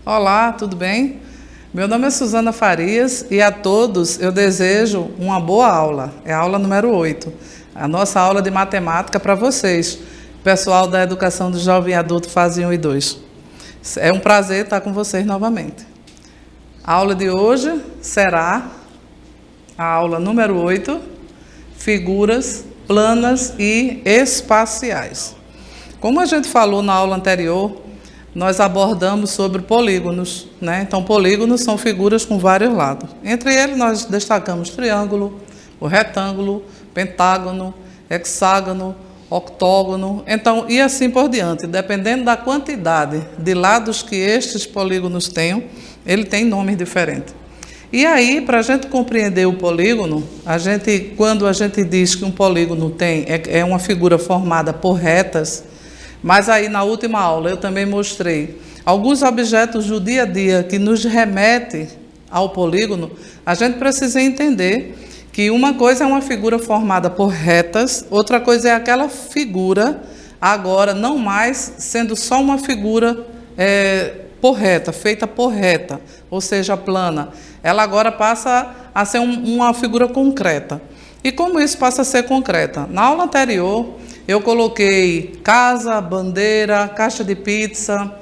Olá, tudo bem? Meu nome é Suzana Farias e a todos eu desejo uma boa aula. É a aula número 8, a nossa aula de matemática para vocês, pessoal da Educação do Jovem e Adulto fase 1 e 2. É um prazer estar com vocês novamente. A aula de hoje será a aula número 8, figuras planas e espaciais. Como a gente falou na aula anterior, nós abordamos sobre polígonos, né? Então, polígonos são figuras com vários lados. Entre eles, nós destacamos triângulo, o retângulo, pentágono, hexágono, octógono, então, e assim por diante. Dependendo da quantidade de lados que estes polígonos tenham, ele tem nomes diferentes. E aí, para a gente compreender o polígono, quando a gente diz que um polígono é uma figura formada por retas, mas aí na última aula eu também mostrei alguns objetos do dia a dia que nos remetem ao polígono. A gente precisa entender que uma coisa é uma figura formada por retas, outra coisa é aquela figura, agora não mais sendo só uma figura por reta, feita por reta, ou seja, plana. Ela agora passa a ser uma figura concreta. E como isso passa a ser concreta? Na aula anterior, eu coloquei casa, bandeira, caixa de pizza,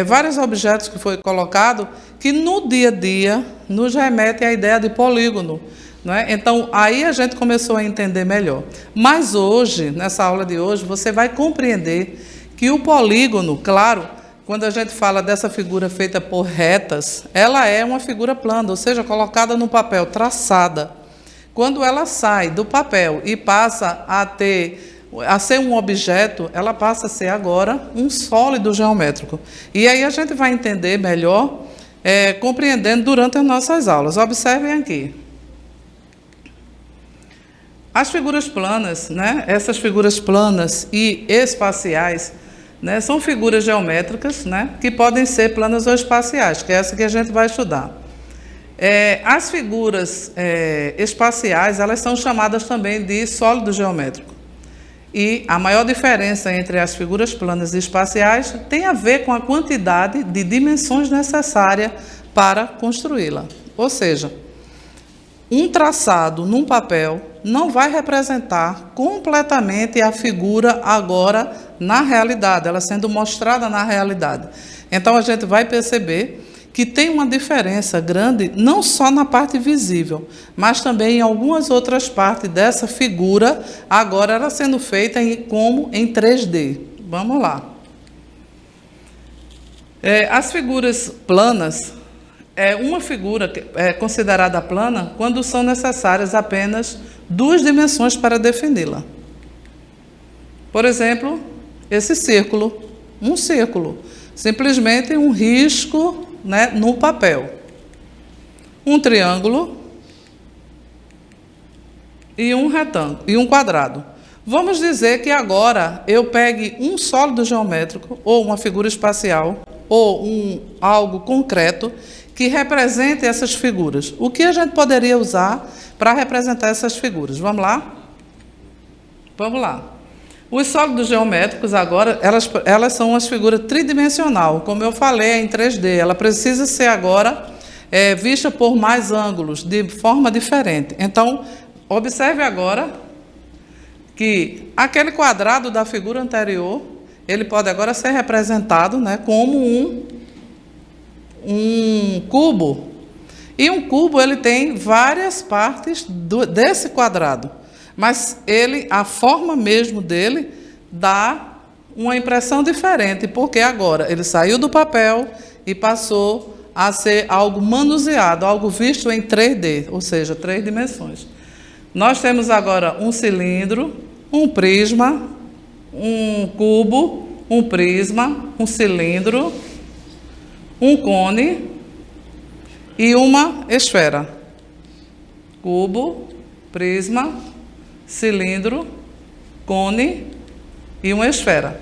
vários objetos que foi colocado que no dia a dia nos remetem à ideia de polígono, não é? Então, aí a gente começou a entender melhor. Mas hoje, nessa aula de hoje, você vai compreender que o polígono, claro, quando a gente fala dessa figura feita por retas, ela é uma figura plana, ou seja, colocada no papel, traçada. Quando ela sai do papel e passa a ser um objeto, ela passa a ser agora um sólido geométrico. E aí a gente vai entender melhor, compreendendo durante as nossas aulas. Observem aqui. As figuras planas, né? Essas figuras planas e espaciais, né? São figuras geométricas, né? Que podem ser planas ou espaciais, que é essa que a gente vai estudar. As figuras espaciais, elas são chamadas também de sólido geométrico. E a maior diferença entre as figuras planas e espaciais tem a ver com a quantidade de dimensões necessárias para construí-la. Ou seja, um traçado num papel não vai representar completamente a figura agora na realidade, ela sendo mostrada na realidade. Então, a gente vai perceber que tem uma diferença grande, não só na parte visível, mas também em algumas outras partes dessa figura, agora ela sendo feita como em 3D. Vamos lá. As figuras planas, uma figura é considerada plana quando são necessárias apenas 2 dimensões para defini-la. Por exemplo, esse círculo, um círculo, simplesmente um risco, né, no papel. Um triângulo e um retângulo e um quadrado. Vamos dizer que agora eu pegue um sólido geométrico ou uma figura espacial ou algo concreto que represente essas figuras. O que a gente poderia usar para representar essas figuras? Vamos lá? Vamos lá. Os sólidos geométricos, agora, elas são as figuras tridimensional. Como eu falei, é em 3D. Ela precisa ser agora vista por mais ângulos, de forma diferente. Então, observe agora que aquele quadrado da figura anterior, ele pode agora ser representado, né, como um cubo. E um cubo, ele tem várias partes desse quadrado. Mas a forma mesmo dele dá uma impressão diferente, porque agora ele saiu do papel e passou a ser algo manuseado, algo visto em 3D, ou seja, 3 dimensões. Nós temos agora um cilindro, um prisma, um cubo, um prisma, um cilindro, um cone e uma esfera. Cubo, prisma, cilindro, cone e uma esfera.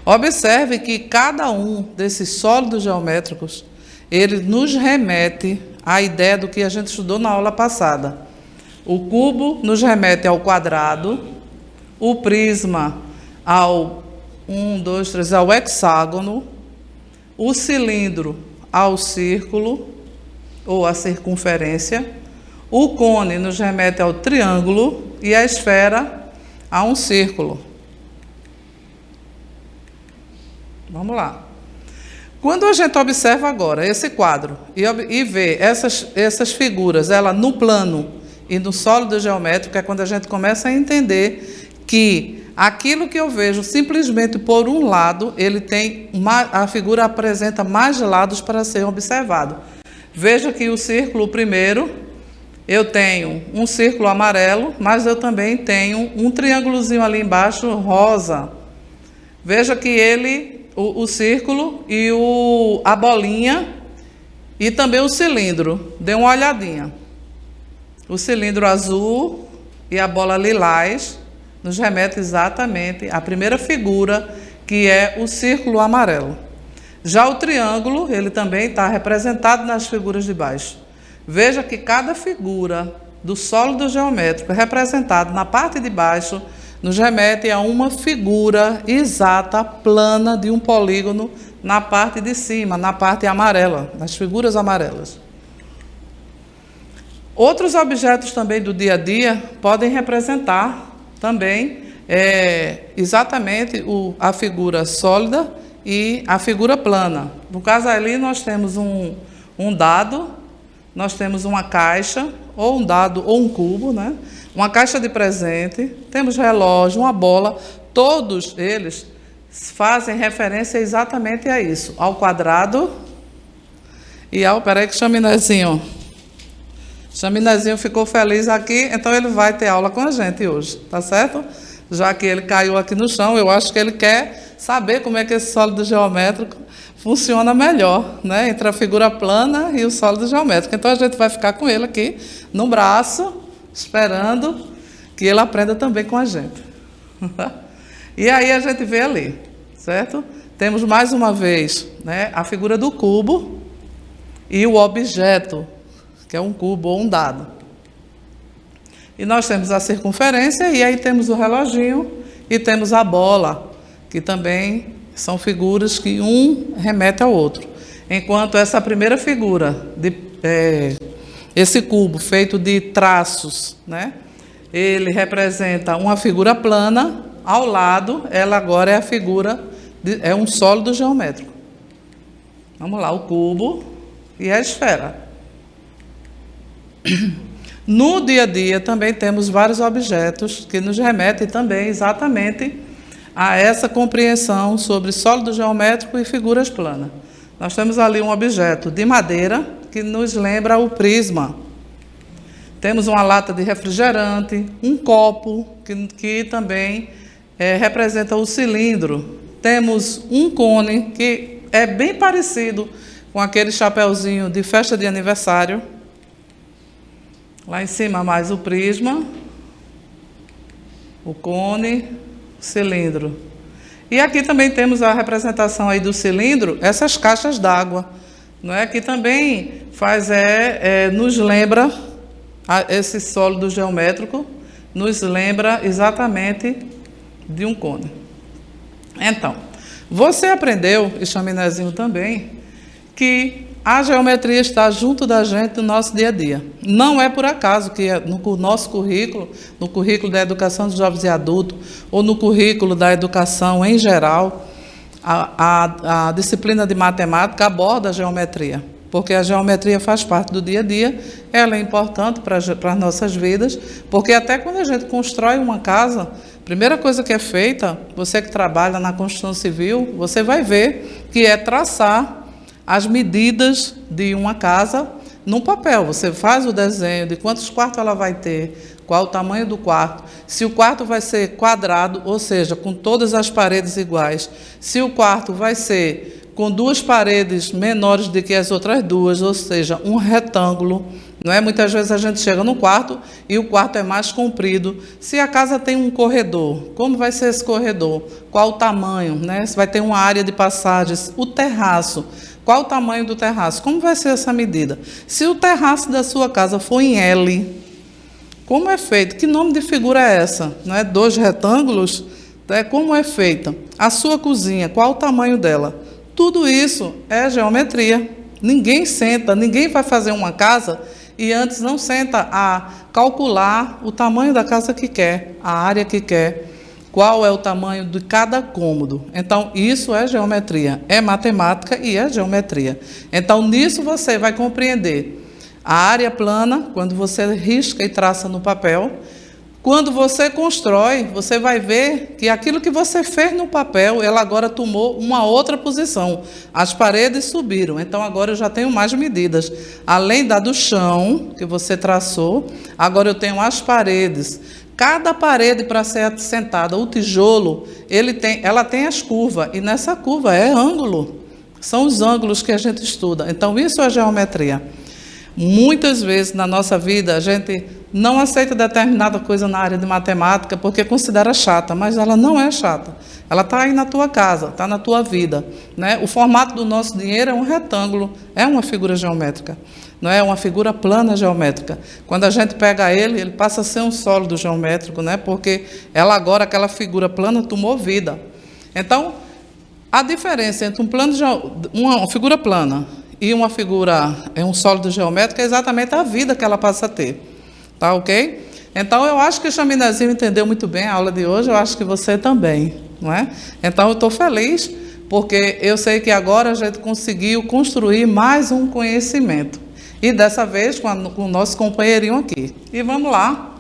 Observe que cada um desses sólidos geométricos, ele nos remete à ideia do que a gente estudou na aula passada. O cubo nos remete ao quadrado, o prisma ao ao hexágono, o cilindro ao círculo ou à circunferência, o cone nos remete ao triângulo e a esfera a um círculo. Vamos lá. Quando a gente observa agora esse quadro e vê essas figuras, ela no plano e no sólido geométrico, é quando a gente começa a entender que aquilo que eu vejo simplesmente por um lado, a figura apresenta mais lados para ser observado. Veja que o círculo primeiro, eu tenho um círculo amarelo, mas eu também tenho um triângulozinho ali embaixo rosa. Veja que o círculo e a bolinha e também o cilindro. Dê uma olhadinha. O cilindro azul e a bola lilás nos remete exatamente à primeira figura, que é o círculo amarelo. Já o triângulo, ele também está representado nas figuras de baixo. Veja que cada figura do sólido geométrico representado na parte de baixo nos remete a uma figura exata, plana, de um polígono na parte de cima, na parte amarela, nas figuras amarelas. Outros objetos também do dia a dia podem representar também exatamente a figura sólida e a figura plana. No caso ali nós temos um dado, nós temos uma caixa, ou um dado ou um cubo, né? Uma caixa de presente, temos relógio, uma bola, todos eles fazem referência exatamente a isso, ao quadrado e ao... Peraí que Chaminézinho ficou feliz aqui, então ele vai ter aula com a gente hoje, tá certo? Já que ele caiu aqui no chão, eu acho que ele quer saber como é que esse sólido geométrico funciona melhor, né? Entre a figura plana e o sólido geométrico. Então a gente vai ficar com ele aqui no braço, esperando que ele aprenda também com a gente. E aí a gente vê ali, certo? Temos mais uma vez, né, a figura do cubo e o objeto, que é um cubo ou um dado. E nós temos a circunferência e aí temos o reloginho e temos a bola, que também são figuras que um remete ao outro. Enquanto essa primeira figura, esse cubo feito de traços, né, ele representa uma figura plana, ao lado, ela agora é a figura, é um sólido geométrico. Vamos lá, o cubo e a esfera. No dia a dia também temos vários objetos que nos remetem também exatamente a essa compreensão sobre sólido geométrico e figuras planas. Nós temos ali um objeto de madeira que nos lembra o prisma. Temos uma lata de refrigerante, um copo que também representa o cilindro. Temos um cone que é bem parecido com aquele chapeuzinho de festa de aniversário. Lá em cima mais o prisma, o cone, o cilindro. E aqui também temos a representação aí do cilindro, essas caixas d'água, não é? Que também nos lembra, esse sólido geométrico, nos lembra exatamente de um cone. Então, você aprendeu, e Chaminézinho também, que a geometria está junto da gente no nosso dia a dia. Não é por acaso que no nosso currículo, no currículo da educação de jovens e adultos, ou no currículo da educação em geral, a disciplina de matemática aborda a geometria, porque a geometria faz parte do dia a dia, ela é importante para as nossas vidas, porque até quando a gente constrói uma casa, a primeira coisa que é feita, você que trabalha na construção civil, você vai ver que é traçar as medidas de uma casa num papel. Você faz o desenho de quantos quartos ela vai ter, qual o tamanho do quarto, se o quarto vai ser quadrado, ou seja, com todas as paredes iguais, se o quarto vai ser com duas paredes menores do que as outras duas, ou seja, um retângulo, não é? Muitas vezes a gente chega no quarto e o quarto é mais comprido. Se a casa tem um corredor, como vai ser esse corredor? Qual o tamanho, né? Se vai ter uma área de passagens, o terraço. Qual o tamanho do terraço? Como vai ser essa medida? Se o terraço da sua casa for em L, como é feito? Que nome de figura é essa? Não é? 2 retângulos? Como é feita? A sua cozinha, qual o tamanho dela? Tudo isso é geometria. Ninguém senta, ninguém vai fazer uma casa e antes não senta a calcular o tamanho da casa que quer, a área que quer, qual é o tamanho de cada cômodo. Então, isso é geometria, é matemática e é geometria. Então, nisso você vai compreender a área plana, quando você risca e traça no papel. Quando você constrói, você vai ver que aquilo que você fez no papel, ela agora tomou uma outra posição. As paredes subiram, então agora eu já tenho mais medidas. Além da do chão, que você traçou, agora eu tenho as paredes. Cada parede para ser assentada, o tijolo, ela tem as curvas, e nessa curva é ângulo. São os ângulos que a gente estuda. Então, isso é geometria. Muitas vezes na nossa vida a gente não aceita determinada coisa na área de matemática porque considera chata, mas ela não é chata. Ela está aí na tua casa, está na tua vida, né? O formato do nosso dinheiro é um retângulo, é uma figura geométrica, não é uma figura plana geométrica. Quando a gente pega ele passa a ser um sólido geométrico, né? Porque ela agora, aquela figura plana, tomou vida. Então, a diferença entre uma figura plana e uma figura, um sólido geométrico, é exatamente a vida que ela passa a ter. Tá ok? Então, eu acho que o Chaminézinho entendeu muito bem a aula de hoje, eu acho que você também, não é? Então, eu estou feliz, porque eu sei que agora a gente conseguiu construir mais um conhecimento. E dessa vez com o nosso companheirinho aqui. E vamos lá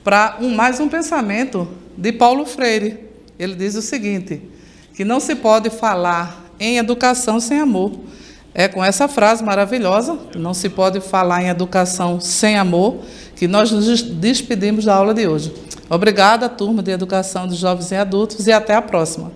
para mais um pensamento de Paulo Freire. Ele diz o seguinte, que não se pode falar em educação sem amor. É com essa frase maravilhosa, que não se pode falar em educação sem amor, que nós nos despedimos da aula de hoje. Obrigada, turma de Educação dos Jovens e Adultos, e até a próxima.